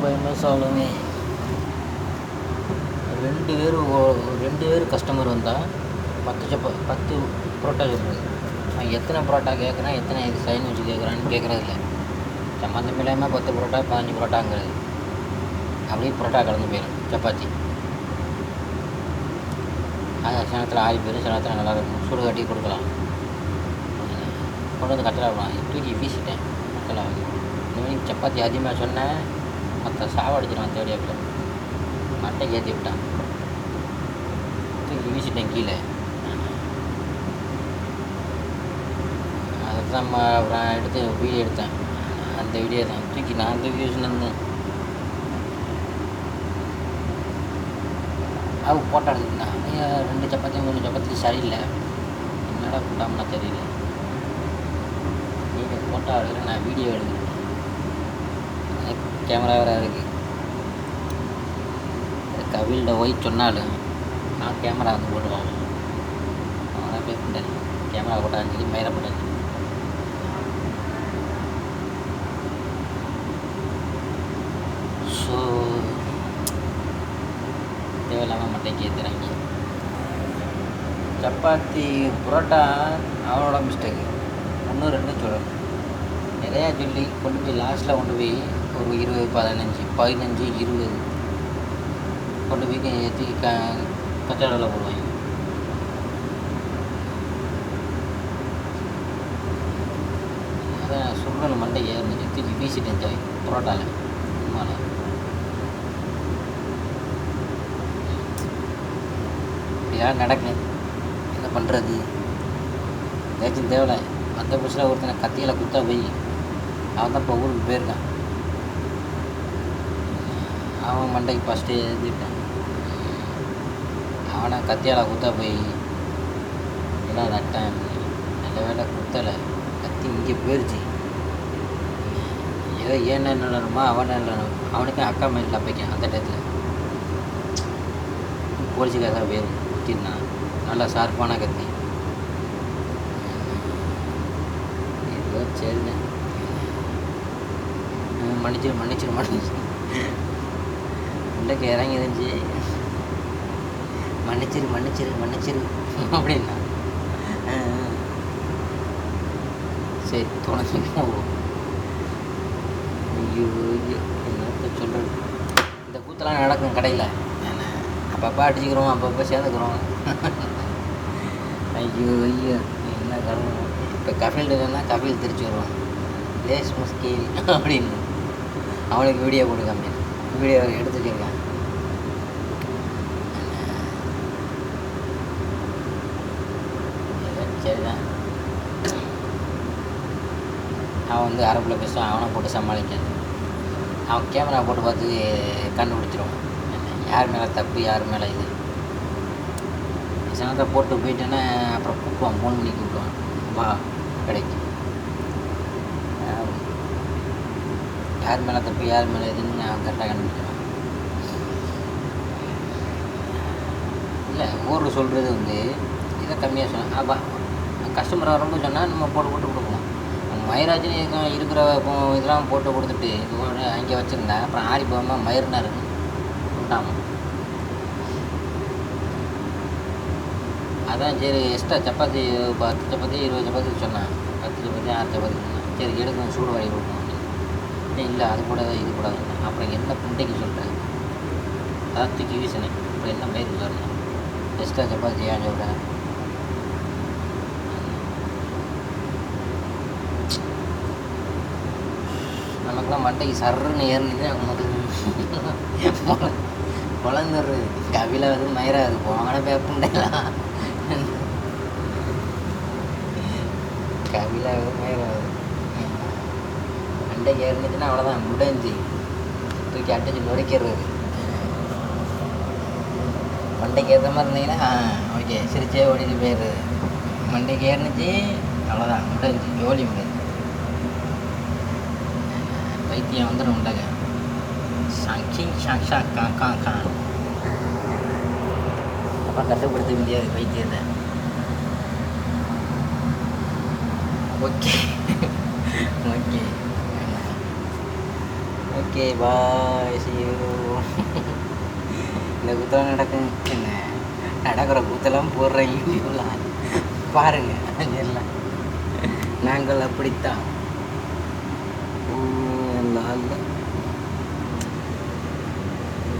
பயமாக சொல்லுங்க. ரெண்டு பேர் கஸ்டமர் வந்தால் 10 புரோட்டா சொல்கிறது. நான் எத்தனை புரோட்டா கேட்குறேன், எத்தனை சைன் வச்சு கேட்குறான்னு கேட்குறதில்ல. சம்மந்தம் இல்லாமல் 10 புரோட்டா 15 புரோட்டாங்கிறது. அப்படியே புரோட்டா கலந்து போயிடும். சப்பாத்தி அது சில நேரத்தில் ஆறி போயிடும், சில நேரத்தில் நல்லாயிருக்கும். சுடு கட்டி கொடுக்கலாம். கொண்டு வந்து கட்டலை தூக்கி வீசிட்டேன். கட்டலை இனிமேல் சப்பாத்தி அதிகமாக சொன்னேன், மற்ற சாவடிச்சிடும். தேடியாப்பில் மட்டைக்கு ஏற்றி விட்டான். தூக்கி வீசிட்டேன் கீழே. அதுக்கு தான் அப்புறம் எடுத்து வீடியோ எடுத்தேன். அந்த வீடியோ தான் நான் வீசினேன். அவள் போட்டோ எடுத்துக்கிட்டான். 2 சப்பாத்தி 3 சப்பாத்தி சரியில்லை, என்னடா போட்டாமனா தெரியல. நீங்கள் போட்டோ எடுக்கிற, நான் வீடியோ எடுக்கிறேன். கேமரா வேறு இருக்குது. கவில்ட ஒய்ட் சொன்னாலும் நான் கேமரா வந்து போடுவான். அவனை பே பண்ணிட்டேன். கேமரா போட்டான்னு சொல்லி மயிரை போட்டேன். ஸோ தேவையில்லாமல் மட்டைக்கு ஏற்றுறாங்க. சப்பாத்தி புரோட்டா அவனோட மிஸ்டேக்கு. 1 2 சொல்லணும். நிறையா சொல்லி கொண்டு போய் லாஸ்ட்டில் கொண்டு போய் ஒரு 20 15 15 20 கொண்டு போய் ஏற்றி கச்சடாவில் போடுவாங்க. அதான் சுருள் மண்டை ஏறிச்சு. தூக்கி வீசிட்டேன் புரோட்டாவில். உண்மையில இப்படிலாம் நடக்கும். என்ன பண்ணுறது? ஏதாச்சும் தேவை. மற்ற புதுசில் ஒருத்தனை கத்தியில் குத்தா போய் அவன் தான் இப்போ ஊருக்கு போயிருக்கான். அவன் மண்டைக்கு ஃபஸ்ட்டு எழுதிட்டான். அவனை கத்தியால் குத்தா போய் எல்லாம் நட்டான். நல்ல வேலை குத்தலை. கத்தி இங்கே போயிடுச்சு. ஏதோ ஏன் இல்லைனுமா அவன் இல்லைனும். அவனுக்கும் அக்கா மேலே அப்பைக்கான். அந்த டயத்தில் போலீஸுக்காக பேர் குத்திருந்தான். நல்லா ஷார்ப்பான கத்தி. ஏதோ சரிங்க, மன்னிச்சிரு முண்டைக்கு இறங்கி இருந்துச்சு. மன்னிச்சிரு அப்படின்னா சரி துணைச்சி போவோம். ஐயோ என்னத்த சொல்கிறது. இந்த கூத்தெல்லாம் நடக்கும் கடையில். அப்பப்போ அடிச்சுக்கிறோம், அப்பப்போ சேர்ந்துக்கிறோம். ஐயோ என்ன கருமம். இப்போ கஃபீல் இருந்தால் கஃபீல் திருச்சி வருவான். லேஸ் முஸ்கீல் அப்படின்னு அவனுக்கு வீடியோ போட்டுக்காம வீடியோ எடுத்து வச்சுருக்கான். சரிதான். அவன் வந்து அரபில் பேசுவான். அவனை போட்டு சமாளிக்காது. அவன் கேமரா போட்டு பார்த்து கண்டுபிடிச்சிருவான் யார் மேலே தப்பு, யார் மேலே இது. சனத்தை போட்டு போயிட்டேன்னா அப்புறம் கூப்பிடுவான். 3 மணிக்கு கூப்பிடுவான், வா கடைக்கு. யார் மேலே தப்பு, யார் மேலே இதுன்னு நான் கரெக்டாக கண்டுபிடிச்சிடுவான். இல்லை ஊரில் சொல்கிறது வந்து இதை கம்மியாக சொன்னேன். அப்போ கஸ்டமர் வரும்போது சொன்னால் நம்ம போட்டு கொடுப்போம். மயிராஜினி இருக்கிற இதெல்லாம் போட்டு கொடுத்துட்டு அங்கே வச்சுருந்தா அப்புறம் ஆறி போகாமல் மயிர்னா இருக்கு விட்டாமல். அதான் சரி எக்ஸ்ட்ரா சப்பாத்தி 10 சப்பாத்தி 20 சப்பாத்தி சொன்னான். 10 சப்பாத்தி 6 சப்பாத்தி சொன்னான். சரி எடுக்கணும், சூடு வாங்கி கொடுக்கணும். இல்லை அது கூட இது கூடாது. அப்புறம் என்ன புண்டைக்கு சொல்கிறேன், அதான் தூக்கி வீசினேன். அப்புறம் என்ன மயிருக்கு சொல்லணும், எக்ஸ்ட்ரா சப்பாத்தி ஏன் சொல்கிறேன். நமக்குலாம் மண்டைக்கு சர்ன்னு ஏறினது நமக்கு குழந்துடுறது. கவிலாவது மயிராது போன பேப்புண்டலாம். கவிலாவது மயிராது மண்டைக்கு ஏறினுச்சுன்னா அவ்வளோதான், முடிஞ்சு தூக்கி அடிச்சு நொறுக்கிறது. மண்டைக்கு ஏற்ற மாதிரி இருந்தீங்கன்னா ஓகே சிரிச்சே ஓடிட்டு போயிடுறது. மண்டைக்கு ஏறினுச்சு அவ்வளோதான், முடிஞ்சு ஜோலி முடிஞ்சு. வைத்தியம் வந்துடும் உண்டக சங்கிங் ஷாக்ஷா கா அப்போ கட்டுப்படுத்த முடியாது வைத்தியத்தை. Okay okay okay bye, see you. இந்த கூத்தெல்லாம் நடக்கும். என்ன நடக்கிற கூத்தெல்லாம் போடுற யூடியூப்லாம் பாருங்கள். எல்லாம் நாங்கள் அப்படித்தான்.